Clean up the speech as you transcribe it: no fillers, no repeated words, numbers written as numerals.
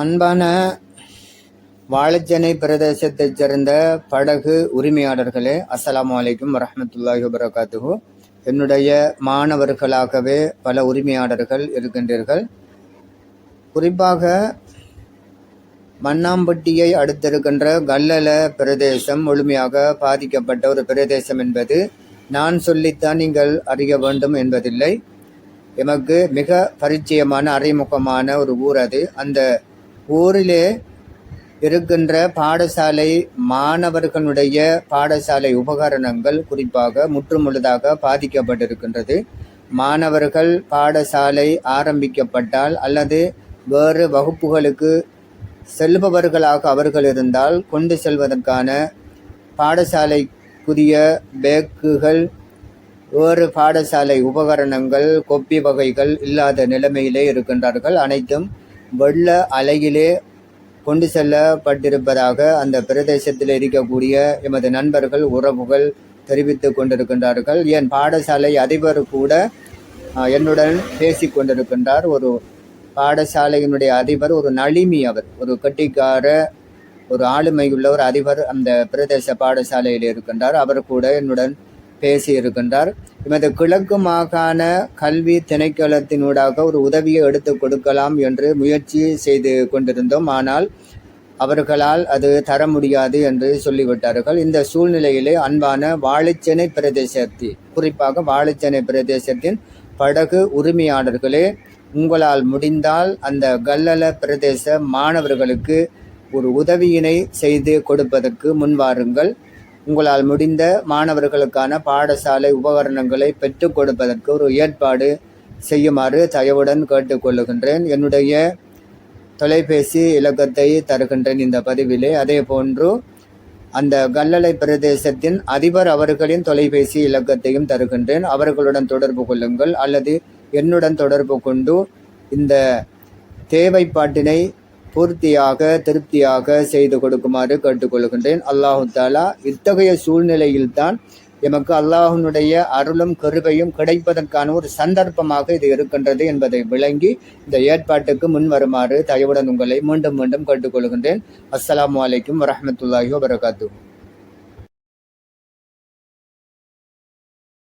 அன்பான வாழைச்சேனை பிரதேசத்தைச் சேர்ந்த படகு உரிமையாளர்களே, அஸ்ஸலாமு அலைக்கும் வரஹ்மத்துல்லாஹி வபரகாத்துஹு. என்னுடைய மாணவர்களாகவே பல உரிமையாளர்கள் இருக்கின்றீர்கள். குறிப்பாக மண்ணாம்பட்டியை அடுத்திருக்கின்ற கல்லல பிரதேசம் முழுமையாக பாதிக்கப்பட்ட ஒரு பிரதேசம் என்பது நான் சொல்லித்தான் நீங்கள் அறிய வேண்டும் என்பதில்லை. எமக்கு மிக பரிச்சயமான அறிமுகமான ஒரு ஊர் அது. அந்த ஊரிலே இருக்கின்ற பாடசாலை மாணவர்களுடைய பாடசாலை உபகரணங்கள் குறிப்பாக முற்றுமுழுதாக பாதிக்கப்பட்டிருக்கின்றது. மாணவர்கள் பாடசாலை ஆரம்பிக்கப்பட்டால் அல்லது வேறு வகுப்புகளுக்கு செல்பவர்களாக அவர்கள் இருந்தால் கொண்டு செல்வதற்கான பாடசாலைக்குரிய பேக்குகள், வேறு பாடசாலை உபகரணங்கள், கொப்பி வகைகள் இல்லாத நிலைமையிலே இருக்கின்றார்கள். அனைத்தும் வெள்ள அலையிலே கொண்டு செல்லப்பட்டிருப்பதாக அந்த பிரதேசத்தில் இருக்கக்கூடிய எமது நண்பர்கள், உறவுகள் தெரிவித்து கொண்டிருக்கின்றார்கள். என் பாடசாலை அதிபர் கூட என்னுடன் பேசி கொண்டிருக்கின்றார். ஒரு பாடசாலையினுடைய அதிபர், ஒரு நளிமி, அவர் ஒரு கட்டிக்கார, ஒரு ஆளுமையுள்ள ஒரு அதிபர் அந்த பிரதேச பாடசாலையில் இருக்கின்றார். அவர் கூட என்னுடன் பேசி இருக்கின்றார். எமது கிழக்கு மாகாண கல்வி திணைக்களத்தினூடாக ஒரு உதவியை எடுத்து கொடுக்கலாம் என்று முயற்சி செய்து கொண்டிருந்தோம். ஆனால் அவர்களால் அது தர முடியாது என்று சொல்லிவிட்டார்கள். இந்த சூழ்நிலையிலே அன்பான வாழைச்சேனை பிரதேசத்தில், குறிப்பாக வாழைச்சேனை பிரதேசத்தின் படகு உரிமையாளர்களே, உங்களால் முடிந்தால் அந்த கல்லல பிரதேச மாணவர்களுக்கு ஒரு உதவியினை செய்து கொடுப்பதற்கு முன்வாருங்கள். உங்களால் முடிந்த மாணவர்களுக்கான பாடசாலை உபகரணங்களை பெற்றுக் கொடுப்பதற்கு ஒரு ஏற்பாடு செய்யுமாறு தயவுடன் கேட்டுக்கொள்ளுகின்றேன். என்னுடைய தொலைபேசி இலக்கத்தை தருகின்றேன் இந்த பதிவிலே. அதே போன்று அந்த கல்லலை பிரதேசத்தின் அதிபர் அவர்களின் தொலைபேசி இலக்கத்தையும் தருகின்றேன். அவர்களுடன் தொடர்பு கொள்ளுங்கள் அல்லது என்னுடன் தொடர்பு கொண்டு இந்த தேவைப்பாட்டினை பூர்த்தியாக திருப்தியாக செய்து கொடுக்குமாறு கேட்டுக்கொள்கின்றேன். அல்லாஹு தாலா இத்தகைய சூழ்நிலையில்தான் எமக்கு அல்லாஹனுடைய அருளும் கிருபையும் கிடைப்பதற்கான ஒரு சந்தர்ப்பமாக இது இருக்கின்றது என்பதை விளங்கி இந்த ஏற்பாட்டுக்கு முன் வருமாறு தயவுடன் உங்களை மீண்டும் மீண்டும் கேட்டுக்கொள்கின்றேன். அஸ்ஸலாமு அலைக்கும் வரஹ்மத்துல்லாஹி வபரகாத்துஹு.